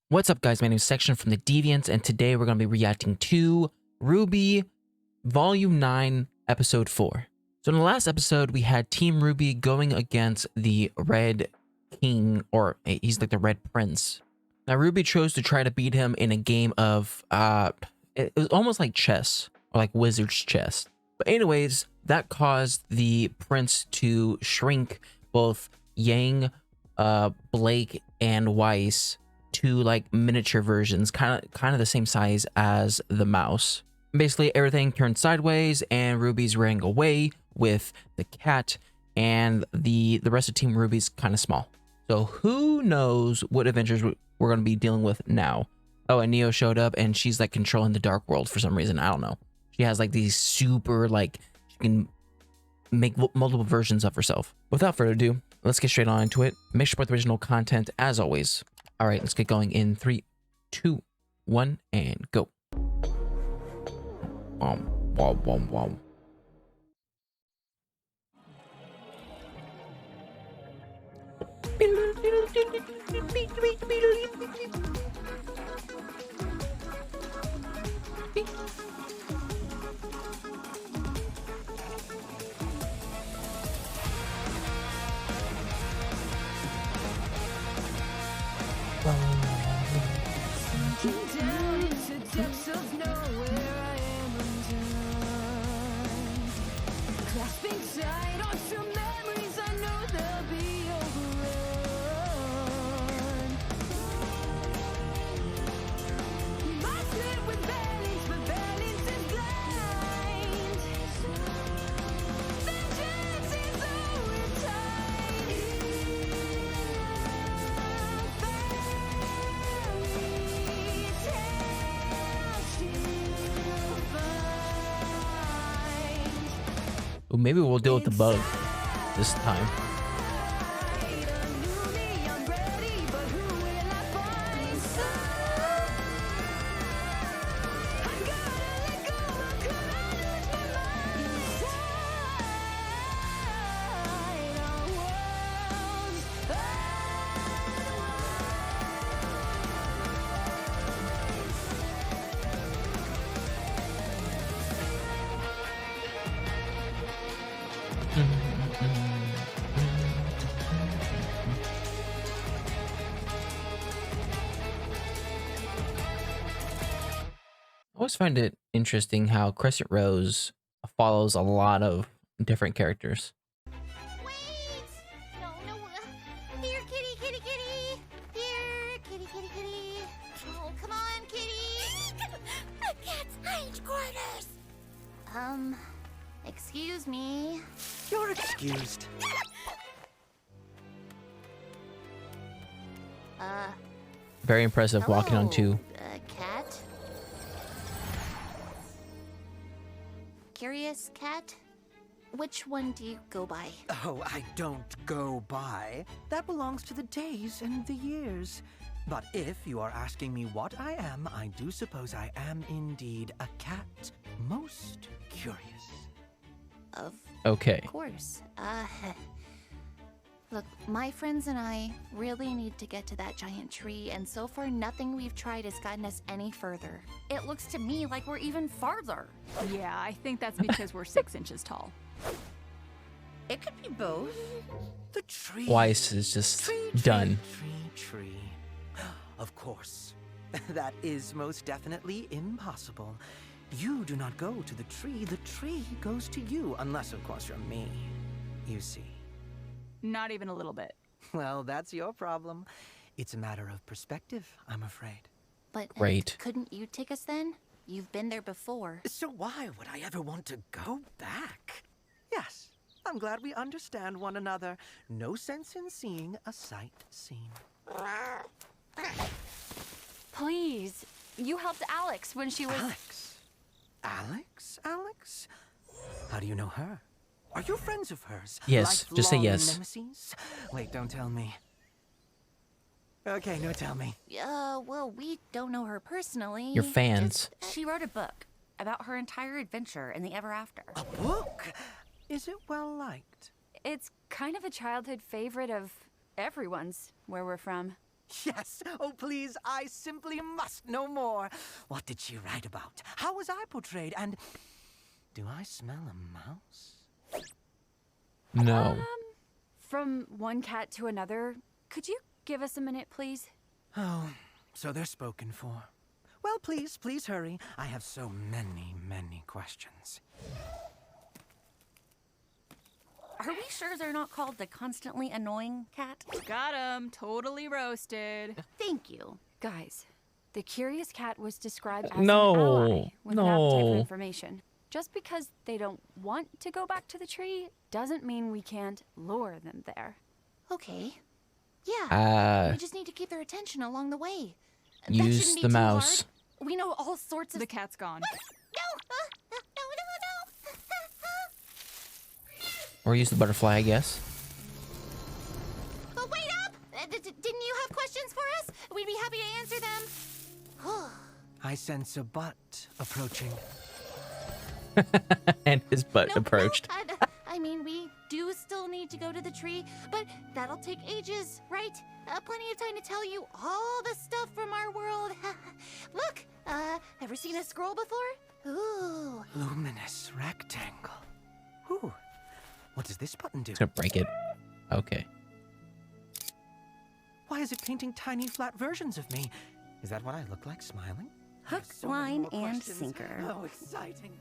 What's up, guys? My name is Section from the Deviants, and today we're going to be reacting to RWBY Volume 9, Episode 4. So in the last episode, we had Team RWBY going against the Red King, or he's like the Red Prince. Now, RWBY chose to try to beat him in a game of, it was almost like chess, or like wizard's chess. But anyways, that caused the Prince to shrink both Yang, Blake, and Weiss to like miniature versions, kind of the same size as the mouse. Basically, everything turned sideways, and RWBY's running away with the cat, and the rest of Team RWBY's kind of small. So who knows what adventures we're going to be dealing with now? Oh, and Neo showed up, and she's like controlling the Dark World for some reason. I don't know. She has like these super she can make multiple versions of herself. Without further ado, let's get straight on into it. Make sure to support the original content as always. All right, let's get going in 3, 2, 1, and go. Wow. Down into depths of nowhere, I am undone. Clasping tight onto memories, I know they'll be overrun. Must live with balance, but balance is blind. Vengeance is always tied. Well, maybe we'll deal with the bug this time. I always find it interesting how Crescent Rose follows a lot of different characters. Wait! No. Here, kitty. Here, kitty. Oh, come on, kitty. The cat's hiding quarters. Excuse me. You're excused. Very impressive walking on two. Cat? Curious cat? Which one do you go by? Oh, I don't go by. That belongs to the days and the years. But if you are asking me what I am, I do suppose I am indeed a cat. Most curious. Of Okay. course. Look, my friends and I really need to get to that giant tree, and so far nothing we've tried has gotten us any further. It looks to me like we're even farther. Yeah, I think that's because we're 6 inches tall. It could be both. The tree. Weiss is just done. Tree. Of course. That is most definitely impossible. You do not go to the tree goes to you, unless of course you're me. You see. Not even a little bit. Well, that's your problem. It's a matter of perspective, I'm afraid. But Great. couldn't you take us then? You've been there before. So why would I ever want to go back? Yes, I'm glad we understand one another. No sense in seeing a sight seen. Please. You helped Alex when she was... Alex? How do you know her? Are you friends of hers? Yes, just say Lifelong yes. Nemesis? Wait, don't tell me. Okay, no, tell me. Well, we don't know her personally. Your fans. She wrote a book about her entire adventure in the ever after. A book? Is it well liked? It's kind of a childhood favorite of everyone's, where we're from. Yes. Oh, please, I simply must know more. What did she write about? How was I portrayed? And do I smell a mouse? No. From one cat to another, could you give us a minute, please? Oh, so they're spoken for. Well, please hurry. I have so many questions. Are we sure they're not called the constantly annoying cat? Got him. Totally roasted. Thank you. Guys, the curious cat was described as No, an ally with an appetite no. for information. Just because they don't want to go back to the tree doesn't mean we can't lure them there. Okay. Yeah. Uh, We just need to keep their attention along the way. That use shouldn't be the too mouse. hard. We know all sorts of. The cat's gone. No! No! Or use the butterfly, I guess. But wait up! Didn't you have questions for us? We'd be happy to answer them. I sense a butt approaching. And his butt No, approached. no, I mean, we do still need to go to the tree, but that'll take ages, right? Plenty of time to tell you all the stuff from our world. Look, ever seen a scroll before? Ooh. Luminous rectangle. Ooh. What does this button do? It's gonna break it. Okay. Why is it painting tiny flat versions of me? Is that what I look like smiling? Hook, So many line, more and questions. sinker. How exciting.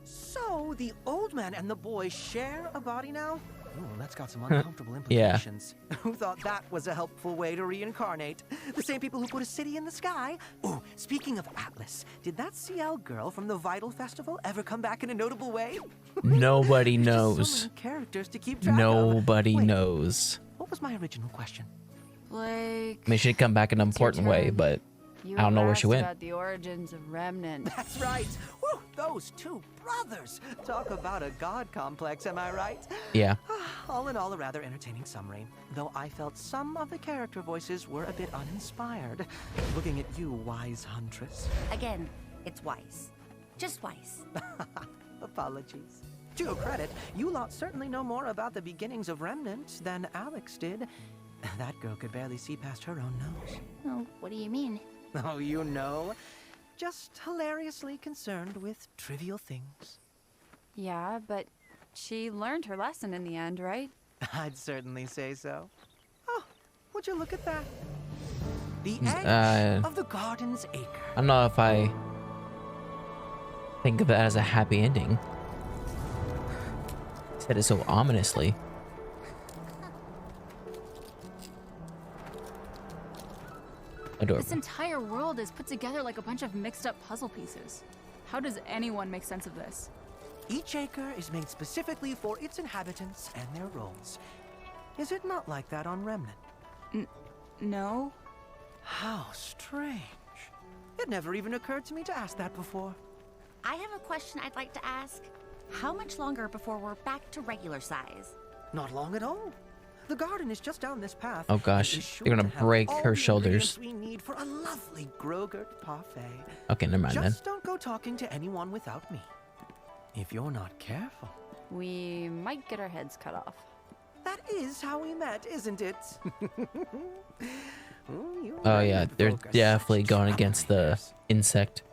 So, the old man and the boy share a body now? Ooh, that's got some uncomfortable Yeah. implications. Who thought that was a helpful way to reincarnate? The same people who put a city in the sky? Ooh, speaking of Atlas, did that CL girl from the Vital Festival ever come back in a notable way? Nobody There's just knows. so many characters to keep track of. Nobody Wait, knows. What was my original question? Blake, I mean, she did come back in an It's your important way, turn. but you I don't know where asked she went. about the origins of Remnant. That's right. Woo, those two brothers. Talk about a god complex, am I right? yeah. All in all, a rather entertaining summary, though I felt some of the character voices were a bit uninspired. Looking at you, wise huntress. Again, it's wise. Just wise. Apologies. To your credit, you lot certainly know more about the beginnings of Remnant than Alex did. That girl could barely see past her own nose. Oh, what do you mean? Oh, you know. Just hilariously concerned with trivial things. Yeah, but she learned her lesson in the end, right? I'd certainly say so. Oh, would you look at that? The Mm, edge of the garden's acre. I don't know if I think of that as a happy ending. He said it so ominously. Adorable. This entire world is put together like a bunch of mixed up puzzle pieces. How does anyone make sense of this? Each acre is made specifically for its inhabitants and their roles. Is it not like that on Remnant? No. How strange. It never even occurred to me to ask that before. I have a question I'd like to ask. How much longer before we're back to regular size? Not long at all. The garden is just down this path. Oh gosh, and is sure they're gonna to have break all her the shoulders. ingredients we need for a lovely Grogurt parfait. Okay, never mind then. Just don't go talking to anyone without me. If you're not careful. We might get our heads cut off. That is how we met, isn't it? Ooh, you Oh really yeah, they're evoke such definitely going against the troublemakers. insect.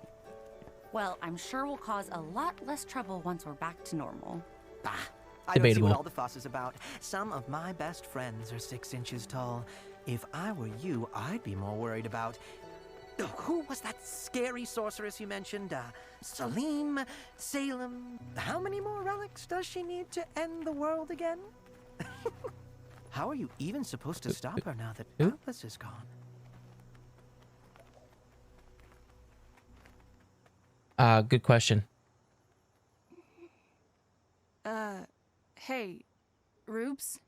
Well, I'm sure we'll cause a lot less trouble once we're back to normal. Bah, I don't see Debatable. what all the fuss is about. Some of my best friends are 6 inches tall. If I were you, I'd be more worried about... Oh, who was that scary sorceress you mentioned? Salim? Salem? How many more relics does she need to end the world again? How are you even supposed to stop her now that Who? Atlas is gone? Good question. Hey, Rubes?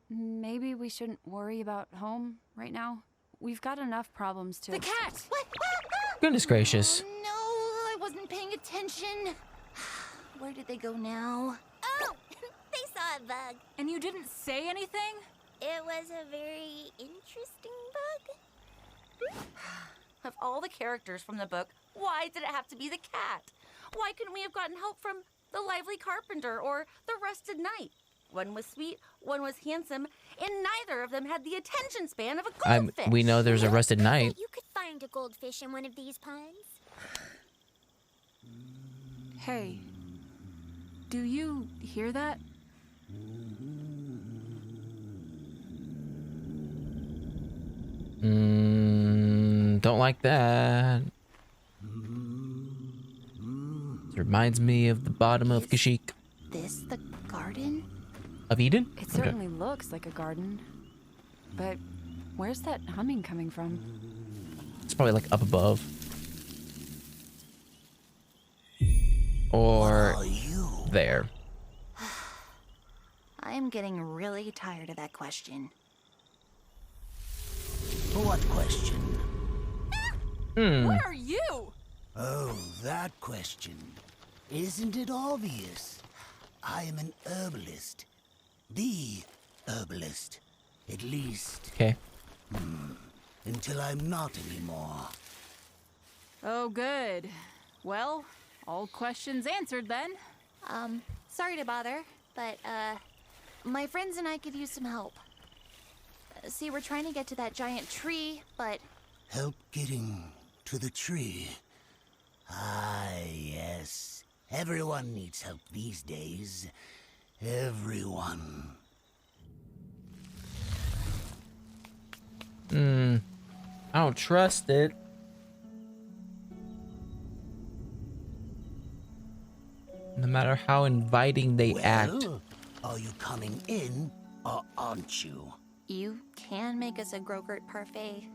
Maybe we shouldn't worry about home right now. We've got enough problems to... The cat! What? Goodness gracious. Oh, no, I wasn't paying attention. Where did they go now? Oh, they saw a bug. And you didn't say anything? It was a very interesting bug. Of all the characters from the book, why did it have to be the cat? Why couldn't we have gotten help from the lively carpenter or the rested knight? One was sweet, one was handsome, and neither of them had the attention span of a goldfish. We know there's a rusted I knight. bet you could find a goldfish in one of these ponds. Hey, do you hear that? Don't like that. This reminds me of the bottom of Kashyyyk. This the garden? Of Eden? It certainly looks like a garden. But where's that humming coming from? It's probably like up above. Or there. I am getting really tired of that question. What question? Where are you? Oh, that question. Isn't it obvious? I am an herbalist. The herbalist. At least, Okay. until I'm not anymore. Oh, good. Well, all questions answered then. Sorry to bother, but, my friends and I could use some help. See, we're trying to get to that giant tree, but Help getting to the tree. Ah, yes. Everyone needs help these days. Everyone. I don't trust it. No matter how inviting they act. Well, are you coming in or aren't you? you can make us a Grogurt parfait,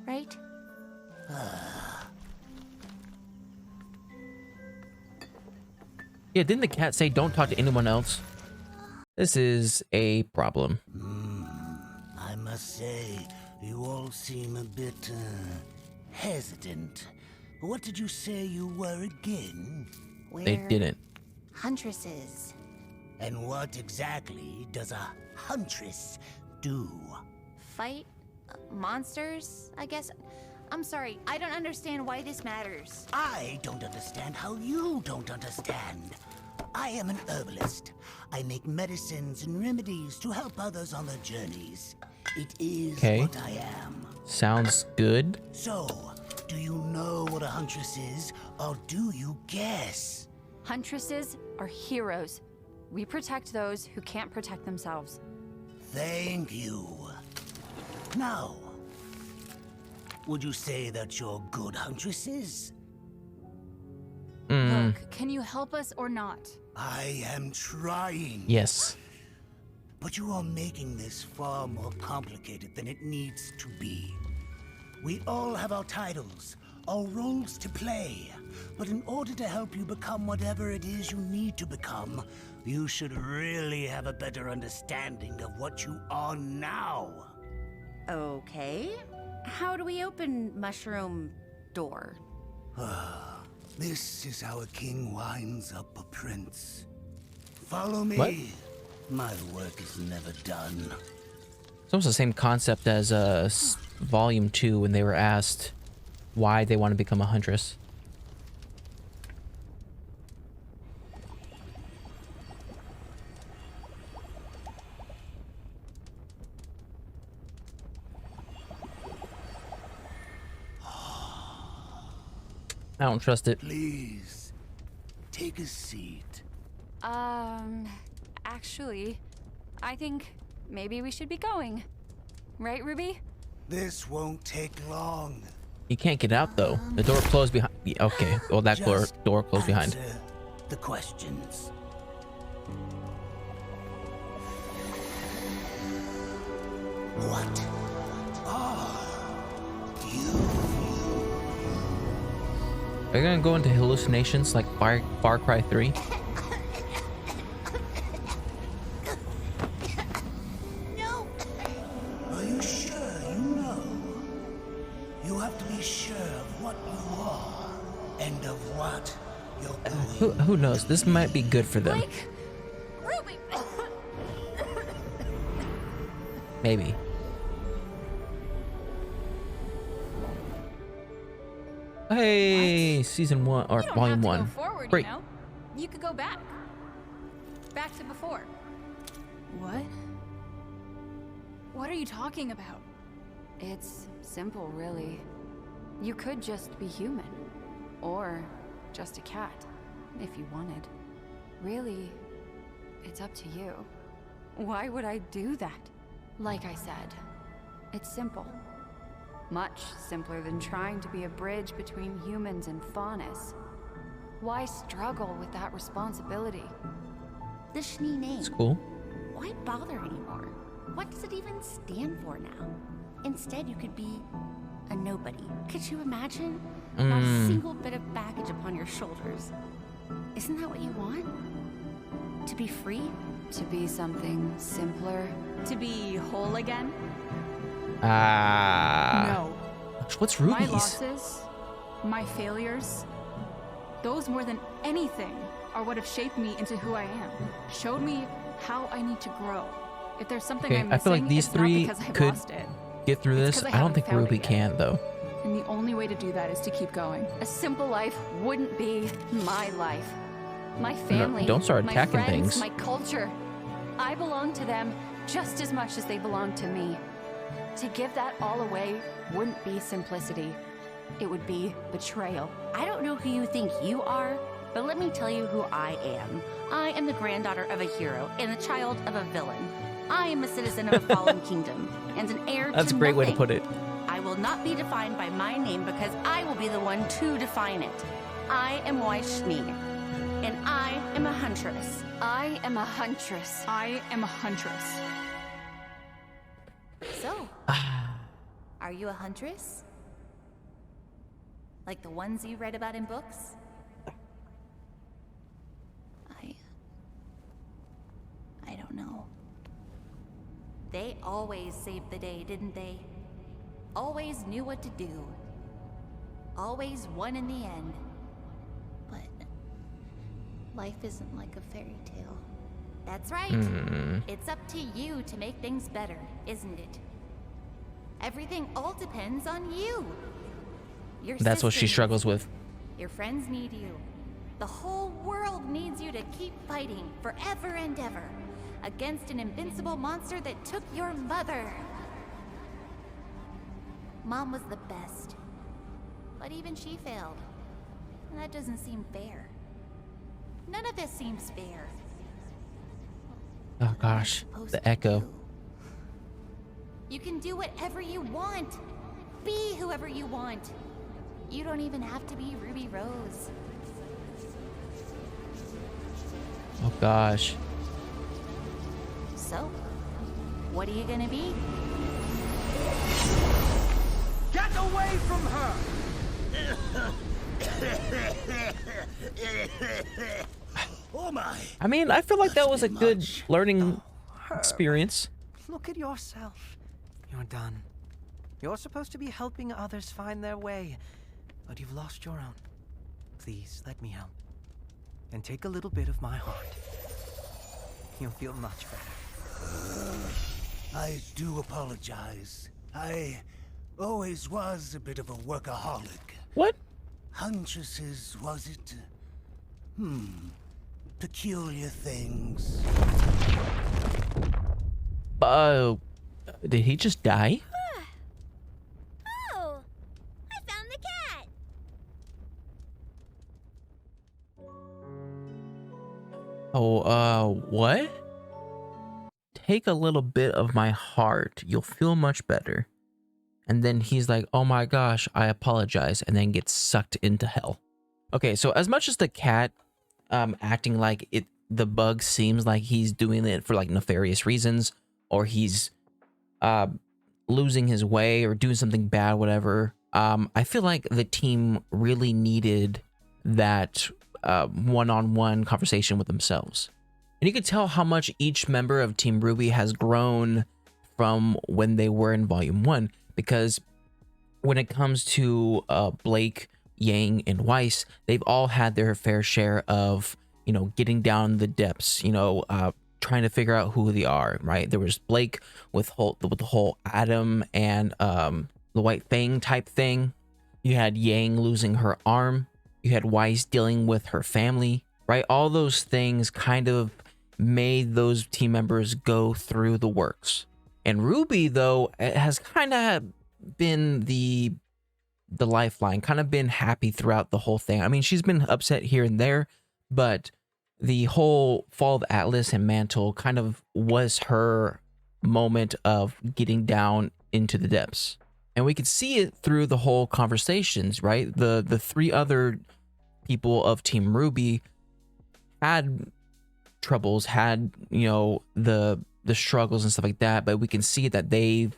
right? Yeah, didn't the cat say don't talk to anyone else? This is a problem. I must say, you all seem a bit, hesitant. What did you say you were again? They We're didn't. huntresses. And what exactly does a huntress do? Fight monsters, I guess. I'm sorry, I don't understand why this matters. I don't understand how you don't understand. I am an herbalist. I make medicines and remedies to help others on their journeys. It is Okay. what I am. Sounds good. So, do you know what a huntress is, or do you guess? Huntresses are heroes. We protect those who can't protect themselves. Thank you. Now, would you say that you're good huntresses? Look, can you help us or not? I am trying. Yes. But you are making this far more complicated than it needs to be. We all have our titles, our roles to play. But in order to help you become whatever it is you need to become, you should really have a better understanding of what you are now. Okay. How do we open mushroom door? This is how a king winds up a prince. Follow me. What? My work is never done. It's almost the same concept as Volume 2 when they were asked why they want to become a huntress. I don't trust it. Please, take a seat. Actually, I think maybe we should be going. Right, Ruby? This won't take long. You can't get out though. The door closed behind. Okay, well that Just door closed behind. answer the questions. What are you? Are you gonna go into hallucinations like Far Cry 3? No! Are you sure you know? You have to be sure of what you are and of what you're going. Who knows? This might be good for them. Like, Ruby! Maybe. Hey, season 1 or You don't volume have to 1. Go forward, Great. You know? You could go back. Back to before. What? What are you talking about? It's simple, really. You could just be human. Or just a cat, if you wanted. Really, it's up to you. Why would I do that? Like I said, it's simple. Much simpler than trying to be a bridge between humans and Faunus. Why struggle with that responsibility? The Schnee name. It's cool. Why bother anymore? What does it even stand for now? Instead, you could be a nobody. Could you imagine? Not a single bit of baggage upon your shoulders. Isn't that what you want? To be free? To be something simpler? To be whole again? No. What's My Ruby's? losses, my failures, those more than anything are what have shaped me into who I am. Showed me how I need to grow. If there's something Okay, I'm I feel like missing, these it's not three because I've could lost it. get through It's this. 'cause I don't haven't think found Ruby it yet. can though. And the only way to do that is to keep going. A simple life wouldn't be my life. My family, don't start my attacking friends, things. my culture. I belong to them just as much as they belong to me. To give that all away wouldn't be simplicity. It would be betrayal. I don't know who you think you are, but let me tell you who I am. I am the granddaughter of a hero and the child of a villain. I am a citizen of a fallen kingdom and an heir That's to a great way to nothing. put it. I will not be defined by my name because I will be the one to define it. I am Weiss Schnee, and I am a huntress. I am a huntress. I am a huntress. So, are you a huntress? Like the ones you read about in books? I don't know. They always saved the day, didn't they? Always knew what to do. Always won in the end. But life isn't like a fairy tale. That's right. It's up to you to make things better, isn't it? Everything all depends on you. Your That's what sister she needs struggles you. with. Your friends need you. The whole world needs you to keep fighting forever and ever against an invincible monster that took your mother. Mom was the best, but even she failed. And that doesn't seem fair. None of this seems fair. Oh gosh, the echo. You can do whatever you want. Be whoever you want. You don't even have to be Ruby Rose. Oh gosh. So, what are you gonna be? Get away from her! Oh my! I mean, I feel like that was a been good much. learning experience. Look at yourself. You're done. You're supposed to be helping others find their way, but you've lost your own. Please, let me help. And take a little bit of my heart. You'll feel much better. I do apologize. I always was a bit of a workaholic. What? Huntresses, was it? Peculiar things. Did he just die? Oh, I found the cat. Oh, what? Take a little bit of my heart. You'll feel much better. And then he's like, oh my gosh, I apologize. And then gets sucked into hell. Okay, so as much as the cat acting like the bug seems like he's doing it for like nefarious reasons, or he's losing his way or doing something bad, whatever, I feel like the team really needed that one-on-one conversation with themselves. And you could tell how much each member of Team RWBY has grown from when they were in Volume 1, because when it comes to Blake, Yang, and Weiss, they've all had their fair share of, you know, getting down the depths, you know, trying to figure out who they are, right? There was Blake with the whole Adam and the White Fang type thing. You had Yang losing her arm. You had Weiss dealing with her family, right? All those things kind of made those team members go through the works. And RWBY, though, has kind of been the lifeline, kind of been happy throughout the whole thing. I mean, she's been upset here and there, but the whole fall of Atlas and Mantle kind of was her moment of getting down into the depths. And we could see it through the whole conversations, right? The three other people of Team RWBY had troubles, had, you know, the struggles and stuff like that, but we can see that they've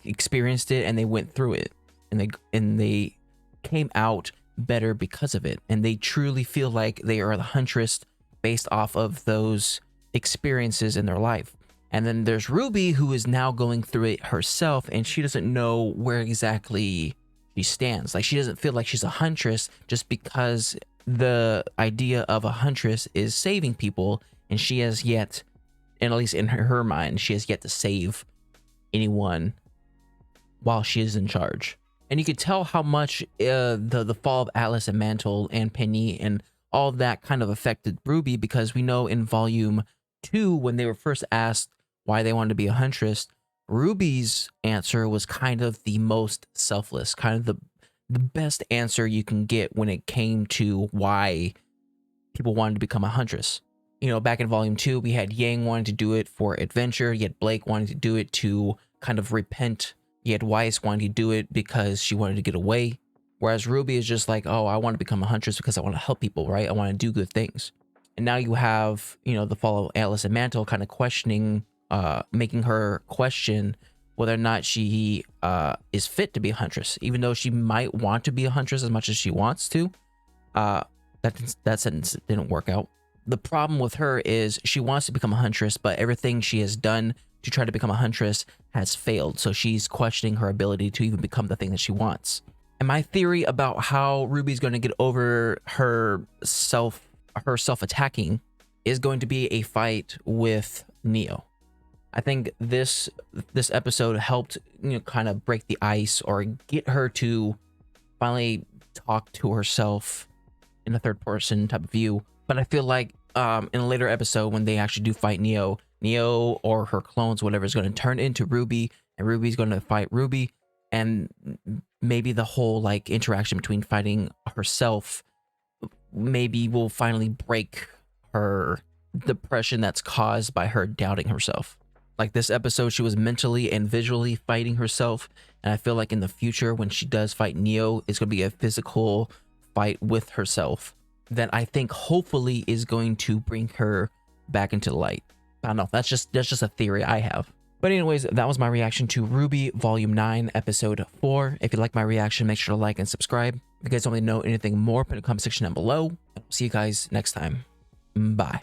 experienced it and they went through it, and they came out better because of it, and they truly feel like they are the Huntress based off of those experiences in their life. And then there's RWBY, who is now going through it herself, and she doesn't know where exactly she stands. Like, she doesn't feel like she's a Huntress just because the idea of a Huntress is saving people, and she has yet, and at least in her mind, she has yet to save anyone while she is in charge. And you could tell how much the fall of Atlas and Mantle and Penny and all of that kind of affected RWBY, because we know in Volume 2, when they were first asked why they wanted to be a Huntress, RWBY's answer was kind of the most selfless, kind of the best answer you can get when it came to why people wanted to become a Huntress. You know, back in Volume 2, we had Yang wanting to do it for adventure, yet Blake wanting to do it to kind of repent, yet Weiss wanting to do it because she wanted to get away. Whereas RWBY is just like, oh, I want to become a Huntress because I want to help people, right? I want to do good things. And now you have, you know, the fall of Atlas and Mantle kind of questioning, making her question whether or not she is fit to be a Huntress, even though she might want to be a Huntress as much as she wants to. That sentence didn't work out. The problem with her is she wants to become a Huntress, but everything she has done to try to become a Huntress has failed. So she's questioning her ability to even become the thing that she wants. And my theory about how RWBY's going to get over her self-attacking is going to be a fight with Neo. I think this episode helped, you know, kind of break the ice or get her to finally talk to herself in a third person type of view. But I feel like in a later episode, when they actually do fight Neo or her clones, whatever, is going to turn into RWBY, and RWBY's going to fight RWBY, and maybe the whole like interaction between fighting herself maybe will finally break her depression that's caused by her doubting herself. Like this episode, she was mentally and visually fighting herself, and I feel like in the future, when she does fight Neo, it's going to be a physical fight with herself that I think hopefully is going to bring her back into the light. I don't know. That's just a theory I have. But anyways, that was my reaction to RWBY Volume 9, Episode 4. If you like my reaction, make sure to like and subscribe. If you guys want me to know anything more, put in the comment section down below. I'll see you guys next time. Bye.